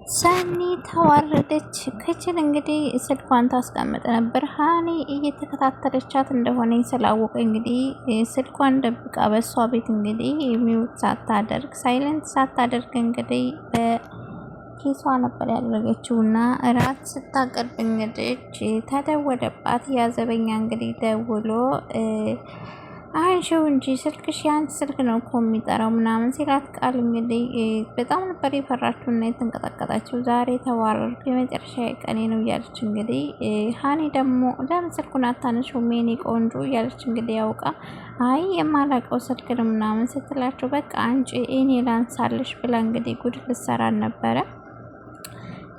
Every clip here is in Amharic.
ሰኒ ተዋረደች። ክችል እንግዲህ ስልኳን ታስቀምጥ ነበር። ሀኒ እየተከታተለቻት እንደሆነ ስላወቀ እንግዲህ ስልኳን ደብቃ በሷ ቤት እንግዲህ ሚውት ሳታደርግ ሳይለንት ሳታደርግ እንግዲህ በኪሷ ነበር ያደረገችው እና እራት ስታቀርብ እንግዲህ ተደወለባት። ያዘበኛ እንግዲህ ደውሎ አንሺው እንጂ ስልክሽ ያን ስልክ ነው እኮ የሚጠራው ምናምን ሲላት ቃል እንግዲህ በጣም ነበር የፈራችው እና የተንቀጠቀጠችው። ዛሬ ተዋረድኩ የመጨረሻ ቀኔ ነው እያለች እንግዲህ ሀኒ ደግሞ ለምን ስልኩን አታነሺውም የኔ ቆንጆ እያለች እንግዲህ ያውቃ አይ የማላውቀው ስልክ ነው ምናምን ስትላቸው በቃ አንቺ እኔ ላንሳልሽ ብላ እንግዲህ ጉድ ልትሰራን ነበረ።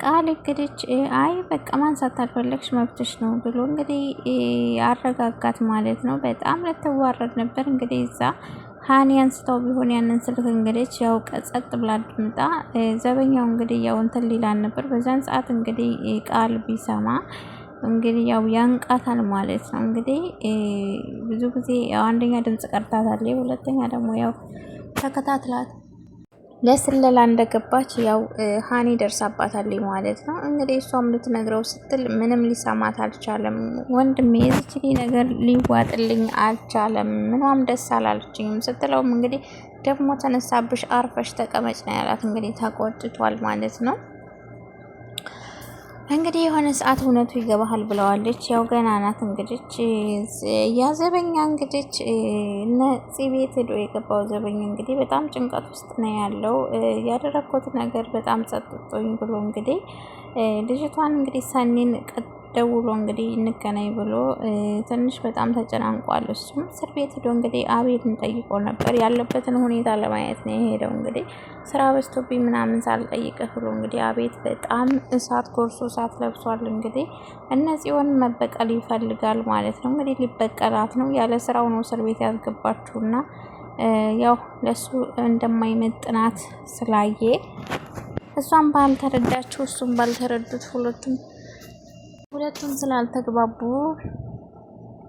ቃል እንግዲህ አይ በቃ ማንሳት አልፈለግሽ መብትሽ ነው ብሎ እንግዲህ አረጋጋት ማለት ነው። በጣም ልትዋረድ ነበር እንግዲህ እዛ ሀኒ አንስተው ቢሆን ያንን ስልክ እንግዲህ ያው ቀጸጥ ብላ አድምጣ ዘበኛው እንግዲህ ያው እንትን ሊላን ነበር። በዛን ሰዓት እንግዲህ ቃል ቢሰማ እንግዲህ ያው ያንቃታል ማለት ነው። እንግዲህ ብዙ ጊዜ ያው አንደኛ ድምጽ ቀርታታል፣ ሁለተኛ ደግሞ ያው ተከታትላት ለስለላ እንደገባች ያው ሀኒ ደርሳባታለች ማለት ነው። እንግዲህ እሷም ልትነግረው ስትል ምንም ሊሰማት አልቻለም። ወንድሜ የዚች ነገር ሊዋጥልኝ አልቻለም፣ ምኗም ደስ አላለችኝም ስትለውም እንግዲህ ደግሞ ተነሳብሽ አርፈሽ ተቀመጭ ነው ያላት። እንግዲህ ተቆጥቷል ማለት ነው። እንግዲህ የሆነ ሰዓት እውነቱ ይገባሃል ብለዋለች። ያው ገና ናት እንግዲህ ያዘበኛ እንግዲህ ነፂ ቤት ሄዶ የገባው ዘበኛ እንግዲህ በጣም ጭንቀት ውስጥ ነው ያለው። ያደረኩት ነገር በጣም ጸጥቶኝ ብሎ እንግዲህ ልጅቷን እንግዲህ ሰኒን ደውሎ እንግዲህ እንገናኝ ብሎ ትንሽ በጣም ተጨናንቋል። እሱም እስር ቤት ሄዶ እንግዲህ አቤልን ጠይቆ ነበር ያለበትን ሁኔታ ለማየት ነው የሄደው። እንግዲህ ስራ በዝቶብኝ ምናምን ሳልጠይቅህ ብሎ እንግዲህ አቤት በጣም እሳት ጎርሶ እሳት ለብሷል። እንግዲህ እነዚህን መበቀል ይፈልጋል ማለት ነው። እንግዲህ ሊበቀላት ነው። ያለ ስራው ነው እስር ቤት ያስገባችሁና ያው ለሱ እንደማይመጥናት ስላየ እሷም ባልተረዳችሁ እሱም ባልተረዱት ሁለቱም ስላልተግባቡ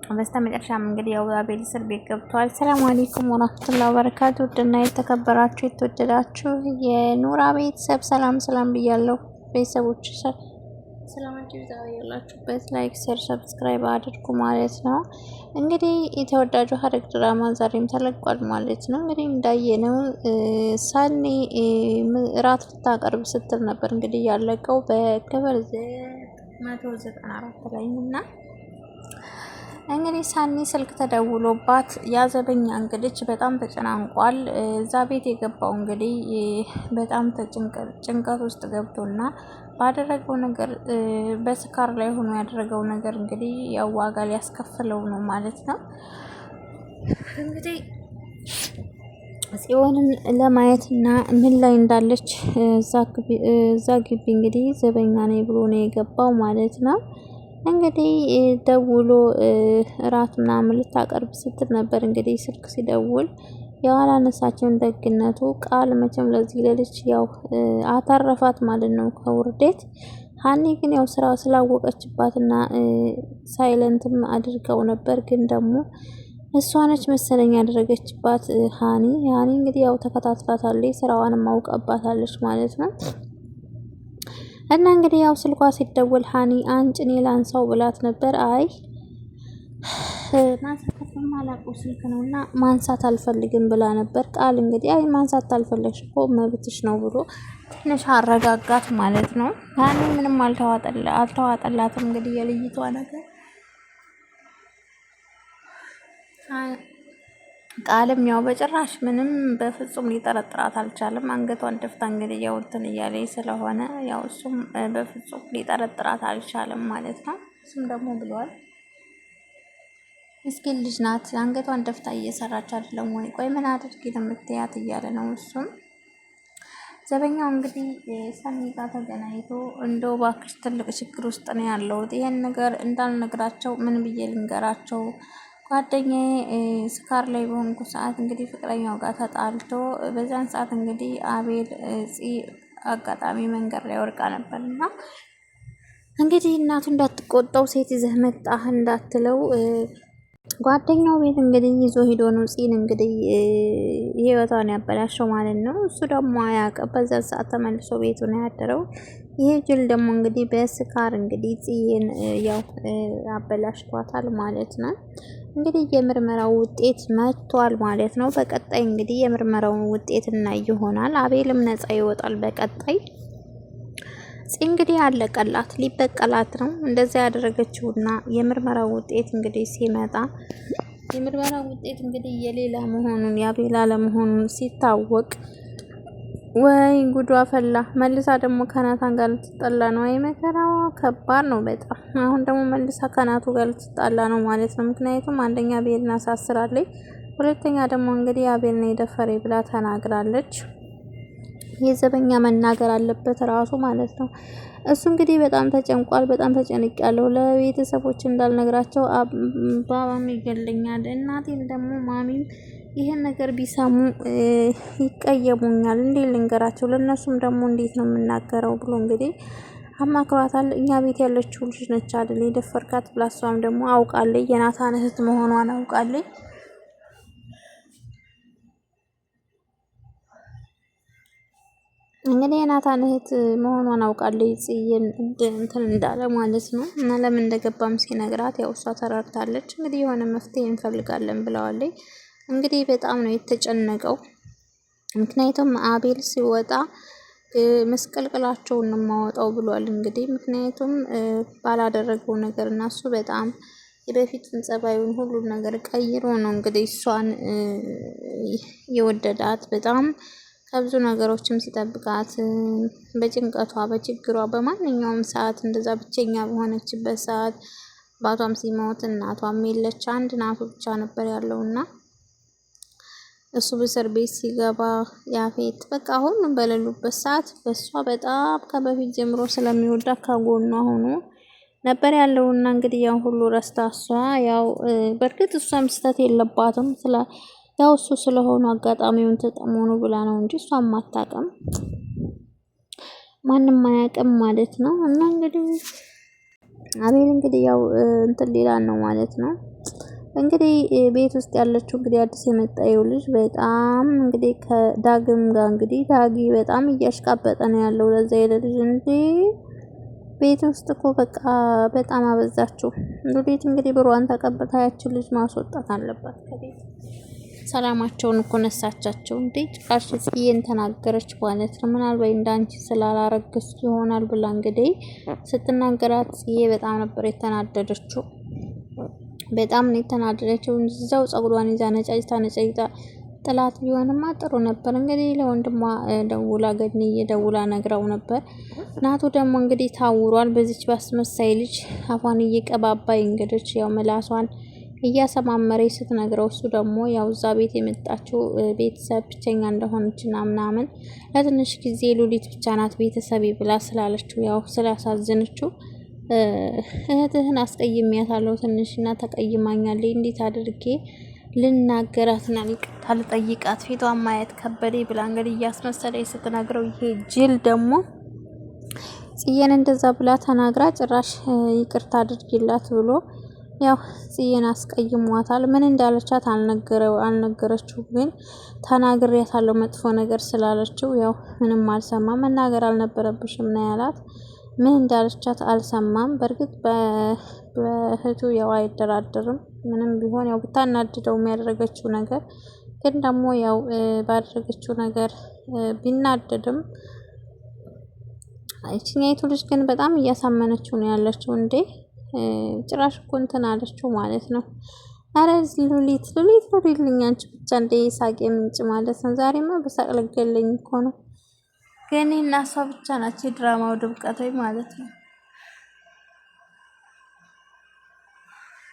በስተመጨረሻም እንግዲህ ያው አቤል እስር ቤት ገብቷል። ሰላም አለይኩም ወራህመቱላሂ ወበረካቱ። ውድና የተከበራችሁ የተወደዳችሁ የኑራ ቤተሰብ ሰላም ብያለሁ። ቤተሰቦች ሰላማችሁ ይብዛ ያላችሁበት ላይክ፣ ሼር፣ ሰብስክራይብ አድርጉ ማለት ነው። እንግዲህ የተወዳጁ ሐረግ ድራማ ዛሬም ተለቋል ማለት ነው። እንግዲህ እንዳየነው ሰኒ እራት ልታቀርብ ስትል ነበር እንግዲህ ያለቀው በክፍል 194 ላይ እና እንግዲህ ሰኒ ስልክ ተደውሎባት ያዘበኛ እንግዲህ በጣም ተጨናንቋል። እዛ ቤት የገባው እንግዲህ በጣም ጭንቀት ውስጥ ገብቶና ባደረገው ነገር በስካር ላይ ሆኖ ያደረገው ነገር እንግዲህ ያው ዋጋ ሊያስከፍለው ነው ማለት ነው። እንግዲህ ጽዮንን ለማየት እና ምን ላይ እንዳለች እዛ ግቢ እንግዲህ ዘበኛ ነኝ ብሎ ነው የገባው ማለት ነው። እንግዲህ ደውሎ እራት ምናምን ልታቀርብ ስትል ነበር እንግዲህ ስልክ ሲደውል ያው አላነሳችም። ደግነቱ ቃል መቼም ለዚህ ለልጅ ያው አተረፋት ማለት ነው ከውርዴት። ሀኒ ግን ያው ስራ ስላወቀችባትና ሳይለንትም አድርገው ነበር ግን ደግሞ እሷ ነች መሰለኝ ያደረገችባት ሀኒ እንግዲህ ያው ተከታትላታለች፣ ስራዋንም አውቀባታለች ማለት ነው። እና እንግዲህ ያው ስልኳ ሲደወል ሀኒ አንቺ እኔ ላንሳው ብላት ነበር። አይ ማንሳት የማላውቀው ስልክ ነውና ማንሳት አልፈልግም ብላ ነበር። ቃል እንግዲህ አይ ማንሳት አልፈለግሽ እኮ መብትሽ ነው ብሎ ትንሽ አረጋጋት ማለት ነው። ሀኒ ምንም አልተዋጠላትም እንግዲህ የልይቷ ነገር። ቃልም ያው በጭራሽ ምንም በፍጹም ሊጠረጥራት አልቻለም። አንገቷን ደፍታ እንግዲህ ያው እንትን እያለ ስለሆነ ያው እሱም በፍጹም ሊጠረጥራት አልቻለም ማለት ነው። እሱም ደግሞ ብሏል ምስኪን ልጅ ናት፣ አንገቷን ደፍታ እየሰራች አይደለም ወይ? ቆይ ምን አድርጊ ለምትያት እያለ ነው እሱም። ዘበኛው እንግዲህ ሰኒ ጋር ተገናኝቶ እንደው እባክሽ ትልቅ ችግር ውስጥ ነው ያለሁት፣ ይሄን ነገር እንዳልነግራቸው ምን ብዬ ልንገራቸው? ጓደኛዬ ስካር ላይ በሆንኩ ሰዓት እንግዲህ ፍቅረኛው ጋር ተጣልቶ በዛን ሰዓት እንግዲህ አቤል አጋጣሚ መንገድ ላይ ወርቃ ነበርና እንግዲህ እናቱ እንዳትቆጣው ሴት ይዘህ መጣህ እንዳትለው ጓደኛው ቤት እንግዲህ ይዞ ሂዶ ነው ፂን እንግዲህ ህይወቷን ያበላሸው ማለት ነው። እሱ ደግሞ አያውቅም። በዛ ሰዓት ተመልሶ ቤቱ ነው ያደረው። ይሄ ጅል ደግሞ እንግዲህ በስካር እንግዲህ ፂን ያው አበላሽቷታል ማለት ነው። እንግዲህ የምርመራው ውጤት መጥቷል ማለት ነው። በቀጣይ እንግዲህ የምርመራውን ውጤት እናይ ይሆናል። አቤልም ነፃ ይወጣል በቀጣይ። እንግዲህ አለቀላት፣ ሊበቀላት ነው እንደዛ ያደረገችውና የምርመራው ውጤት እንግዲህ ሲመጣ የምርመራው ውጤት እንግዲህ የሌላ መሆኑን የአቤል አለመሆኑን ሲታወቅ ወይ ጉዷ ፈላ። መልሳ ደግሞ ከናታን ጋር ልትጣላ ነው። አይ መከራዋ ከባድ ነው በጣም። አሁን ደግሞ መልሳ ከናቱ ጋር ልትጣላ ነው ማለት ነው። ምክንያቱም አንደኛ አቤልን አሳስራለች፣ ሁለተኛ ደግሞ እንግዲህ አቤል ነው የደፈሬ ብላ ተናግራለች። የዘበኛ መናገር አለበት ራሱ ማለት ነው። እሱ እንግዲህ በጣም ተጨንቋል። በጣም ተጨንቅ ያለው ለቤተሰቦች እንዳልነግራቸው ባባም ይገለኛል፣ እናቴም ደግሞ ማሚም ይሄን ነገር ቢሰሙ ይቀየሙኛል፣ እንዴት ልንገራቸው? ለእነሱም ደግሞ እንዴት ነው የምናገረው ብሎ እንግዲህ አማክሯታል። እኛ ቤት ያለችው ልጅ ነች አይደል የደፈርካት ብላ እሷም ደግሞ አውቃለች፣ የናታን እህት መሆኗን አውቃለች። እንግዲህ የናታን እህት መሆኗን አውቃለች ጽዬን እንትን እንዳለ ማለት ነው። እና ለምን እንደገባም ሲነግራት ያው እሷ ተረድታለች። እንግዲህ የሆነ መፍትሄ እንፈልጋለን ብለዋለች። እንግዲህ በጣም ነው የተጨነቀው። ምክንያቱም አቤል ሲወጣ መስቀልቅላቸውን ማወጣው ብሏል። እንግዲህ ምክንያቱም ባላደረገው ነገር እና እሱ በጣም የበፊቱን ጸባዩን ሁሉም ነገር ቀይሮ ነው እንግዲህ እሷን የወደዳት በጣም ከብዙ ነገሮችም ሲጠብቃት በጭንቀቷ በችግሯ በማንኛውም ሰዓት እንደዛ ብቸኛ በሆነችበት ሰዓት አባቷም ሲሞት እናቷም የለች፣ አንድ ናቱ ብቻ ነበር ያለውና እሱ በእስር ቤት ሲገባ ያፌት በቃ ሁሉም በሌሉበት ሰዓት በእሷ በጣም ከበፊት ጀምሮ ስለሚወዳት ከጎኗ ሆኖ ነበር ያለውና እንግዲህ ያው ሁሉ ረስታ እሷ ያው በእርግጥ እሷም ስህተት የለባትም ያው እሱ ስለሆኑ አጋጣሚውን ተጠሞኑ ብላ ነው እንጂ እሷም አታውቅም፣ ማንም አያውቅም ማለት ነው። እና እንግዲህ አቤል እንግዲህ ያው እንትን ሌላ ነው ማለት ነው። እንግዲህ ቤት ውስጥ ያለችው እንግዲህ አዲስ የመጣው ልጅ በጣም እንግዲህ ከዳግም ጋር እንግዲህ ዳጊ በጣም እያሽቃበጠ ነው ያለው። ለዛ የልጅ እንዴ ቤት ውስጥ እኮ በቃ በጣም አበዛችው። ሉሊት እንግዲህ ብሯን ተቀብታ ያችን ልጅ ማስወጣት አለባት ከቤት። ሰላማቸውን እኮ ነሳቻቸው እንዴ ጭራሽ ጽዬን ተናገረች ማለት ነው። ምናልባት እንዳንቺ ስላላረግስ ይሆናል ብላ እንግዲህ ስትናገራት ጽዬ በጣም ነበር የተናደደችው። በጣም ነው የተናደደችው። እዛው ጸጉሯን ይዛ ነጫጭታ ጥላት ቢሆንማ ጥሩ ነበር። እንግዲህ ለወንድሟ ደውላ ገድንዬ ደውላ ነግራው ነበር። ናቱ ደግሞ እንግዲህ ታውሯል። በዚች ባስመሳይ ልጅ አፏን እየቀባባይ እንግዲህ ያው ምላሷን እያሰማመረች ስትነግረው እሱ ደግሞ ያው እዛ ቤት የመጣችው ቤተሰብ ብቸኛ እንደሆነችና ምናምን ለትንሽ ጊዜ ሉሊት ብቻ ናት ቤተሰብ ብላ ስላለችው ያው ስላሳዘነችው እህትህን አስቀይሜያታለሁ ትንሽና ተቀይማኛለች፣ እንዴት አድርጌ ልናገራትና ይቅርታ ልጠይቃት ፊቷን ማየት ከበደ ብላ እንግዲህ እያስመሰለች ስትነግረው ይሄ ጅል ደግሞ ጽዬን እንደዛ ብላ ተናግራ ጭራሽ ይቅርታ አድርጊላት ብሎ ያው ጽዬን አስቀይሟታል። ምን እንዳለቻት አልነገረችው፣ ግን ተናግሬያታለሁ መጥፎ ነገር ስላለችው ያው ምንም አልሰማ። መናገር አልነበረብሽም ነው ያላት። ምን እንዳለቻት አልሰማም። በእርግጥ በእህቱ ያው አይደራደርም። ምንም ቢሆን ያው ብታናድደው የሚያደርገችው ነገር ግን ደግሞ ያው ባደረገችው ነገር ቢናደድም እቺኛይቱ ልጅ ግን በጣም እያሳመነችው ነው ያለችው። እንዴ ጭራሽ እኮ እንትን አለችው ማለት ነው። አረ ሉሊት ልኝ አንቺ ብቻ እንደ ሳቄ ምንጭ ማለት ነው። ዛሬማ በሳቅ ልገለኝ እኮ ነው። ግን እና እሷ ብቻ ናቸው የድራማው ድምቀቶች ማለት ነው።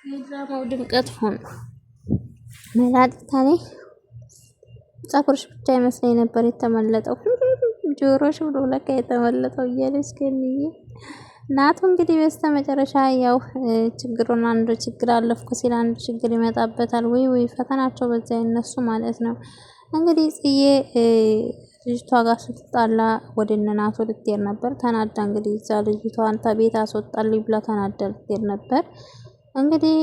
የድራማው ድምቀት ሆነ መላጥታ ላይ ፀጉርሽ ብቻ ይመስለኝ ነበር የተመለጠው፣ ጆሮሽ ብሎ ለካ የተመለጠው እያለች ገንዬ ናቱ እንግዲህ በስተመጨረሻ ያው ችግሩን አንዱ ችግር አለፍኩ ሲል አንዱ ችግር ይመጣበታል። ወይ ፈተናቸው በዛ ይነሱ ማለት ነው። እንግዲህ ጽዬ ልጅቷ ጋር ስትጣላ ወደ እነ ናቱ ልትሄድ ነበር። ተናዳ እንግዲህ እዛ ልጅቷን ተቤት አስወጣልኝ ብላ ተናዳ ልትሄድ ነበር። እንግዲህ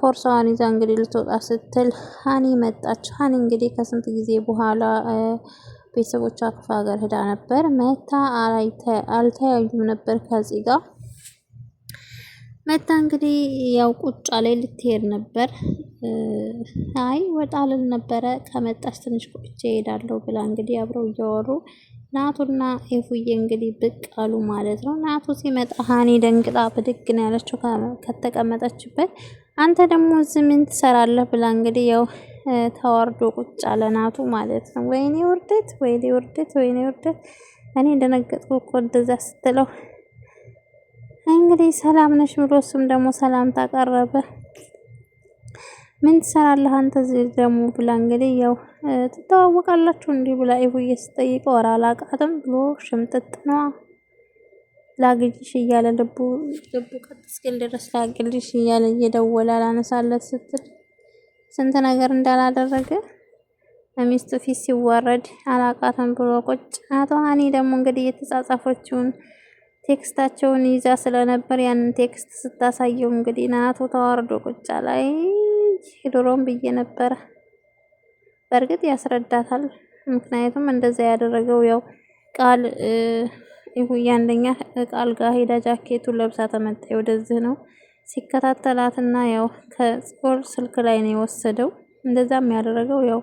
ፖርሳዋን ይዛ እንግዲህ ልትወጣ ስትል ሀኒ መጣች። ሀኒ እንግዲህ ከስንት ጊዜ በኋላ ቤተሰቦቿ ክፍለ ሀገር ሄዳ ነበር። መታ አልተያዩም ነበር ከዚህ ጋር መታ እንግዲህ ያው ቁጫ ላይ ልትሄድ ነበር። አይ ወጣ ልል ነበረ ከመጣች ትንሽ ቆይቼ እሄዳለሁ ብላ እንግዲህ አብረው እያወሩ ናቱና ኤፉዬ እንግዲህ ብቅ አሉ ማለት ነው። ናቱ ሲመጣ ሀኒ ደንግጣ ብድግ ነው ያለችው ከተቀመጠችበት። አንተ ደግሞ እዚህ ምን ትሰራለህ ብላ እንግዲህ ያው ተዋርዶ ቁጭ አለ ናቱ ማለት ነው። ወይኔ ውርደት፣ ወይኔ ውርደት፣ ወይኔ ውርደት። እኔ እንደነገጥኩ እኮ እንደዛ ስትለው እንግዲህ ሰላም ነሽ ብሎ እሱም ደግሞ ሰላምታ ቀረበ። ምን ትሰራለህ አንተ እዚህ ደግሞ ብላ እንግዲህ ያው ትተዋወቃላችሁ እንዲህ ብላ ኤፉዬ ስትጠይቀው ኧረ አላውቃትም ብሎ ሽምጥጥ ነዋ። ላግኝሽ እያለ ልቡ ቀጥ እስኪል ድረስ ላግኝሽ እያለ እየደወለ አላነሳለት ስትል ስንት ነገር እንዳላደረገ ሚስቱ ፊት ሲዋረድ አላውቃትም ብሎ ቁጭ። አቶ ሀኒ ደግሞ እንግዲህ የተጻጻፈችውን ቴክስታቸውን ይዛ ስለነበር ያንን ቴክስት ስታሳየው እንግዲህ ናቱ ተዋርዶ ቁጭ ላይ ድሮም ብዬ ነበረ። በእርግጥ ያስረዳታል። ምክንያቱም እንደዛ ያደረገው ያው ቃል ይሁን አንደኛ ቃል ጋር ሄዳ ጃኬቱን ለብሳ ተመጣ ወደዚህ ነው ሲከታተላትና ያው ከጽዮን ስልክ ላይ ነው የወሰደው። እንደዛም ያደረገው ያው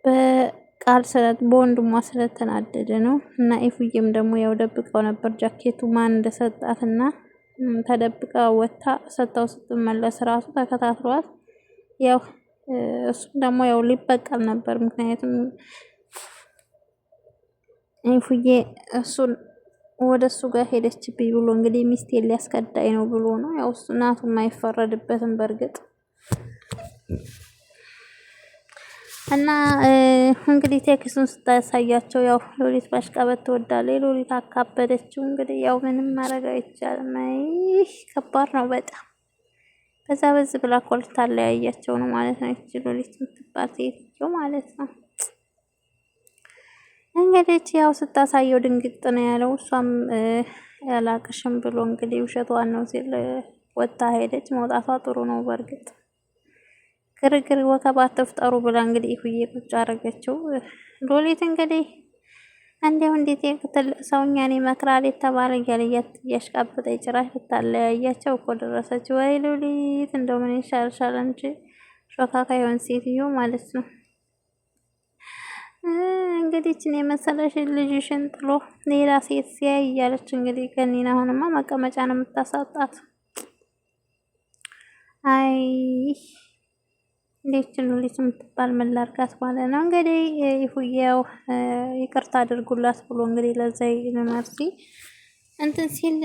በቃል በወንድሟ ስለተናደደ ነው። እና ኤፉዬም ደግሞ ያው ደብቀው ነበር ጃኬቱ ማን እንደሰጣትና ተደብቃ ወታ ሰጣው ስትመለስ ራሱ ተከታትሏት ያው እሱም ደግሞ ያው ሊበቀል ነበር። ምክንያቱም ኤፉዬ እሱን ወደ እሱ ጋር ሄደችብኝ ብሎ እንግዲህ ሚስቴን ሊያስከዳኝ ነው ብሎ ነው። ያው እሱ እናቱም አይፈረድበትም በእርግጥ እና እንግዲህ ቴክስቱን ስታሳያቸው ያው ሎሊት ማሽቃበጥ ትወዳለች። ሎሊት አካበደችው። እንግዲህ ያው ምንም ማድረግ አይቻልም። ከባድ ነው በጣም በዛ ብላ እኮ ልታለያያቸው ነው ማለት ነው። ይቺ ሎሊት የምትባል ሴትዮ ማለት ነው። እንግዲህ ያው ስታሳየው ድንግጥ ነው ያለው። እሷም ያላቅሽም ብሎ እንግዲህ ውሸቷን ነው ሲል ወጣ ሄደች። መውጣቷ ጥሩ ነው በእርግጥ ግርግር ወከባ አትፍጠሩ ብላ እንግዲህ ይሁዬ ቁጭ አደረገችው። ሎሊት እንግዲህ እንዴው እንዴት ትልቅ ሰውኛኔ መክራል የተባለ እያሽቃበጠ ጭራሽ ልታለያያቸው እኮ ደረሰች። ወይ ሎሊት እንደው ምን ይሻልሻል እንጂ ሾካካ የሆን ሴትዮ ማለት ነው። እንግዲህ እችን የመሰለሽ ልጅሽን ጥሎ ሌላ ሴት ሲያይ እያለች እንግዲህ ገኒና አሁንማ መቀመጫ ነው የምታሳጣት። አይ እንዴት ሎሊት የምትባል ምን ላድርጋት ማለት ነው። እንግዲህ ይሁዬው ይቅርታ አድርጉላት ብሎ እንግዲህ ለዛ ለማርሲ እንትን ሲል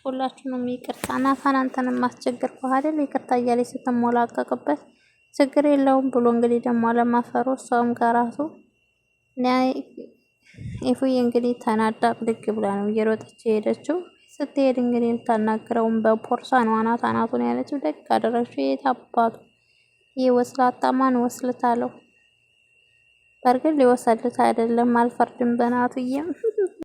ሁላችሁንም ይቅርታ ናታን አንተንም ማስቸገር አይደል ይቅርታ እያለች ስትሞላቀቅበት ችግር የለውም ብሎ እንግዲህ ደግሞ አለማፈሩ እሷም ከራሱ ይሁዬ እንግዲህ ተናዳ ብድግ ብላ ነው እየሮጠች ሄደችው። ስትሄድ እንግዲህ ልታናግረውም በፖርሳ ነው አናቱን ያለችው። ደግ አደረችው። የት አባቱ ይህ ወስላታ ማን ወስልታለው? በርግጥ ሊወሰልት አይደለም አልፈርድም በናቱዬም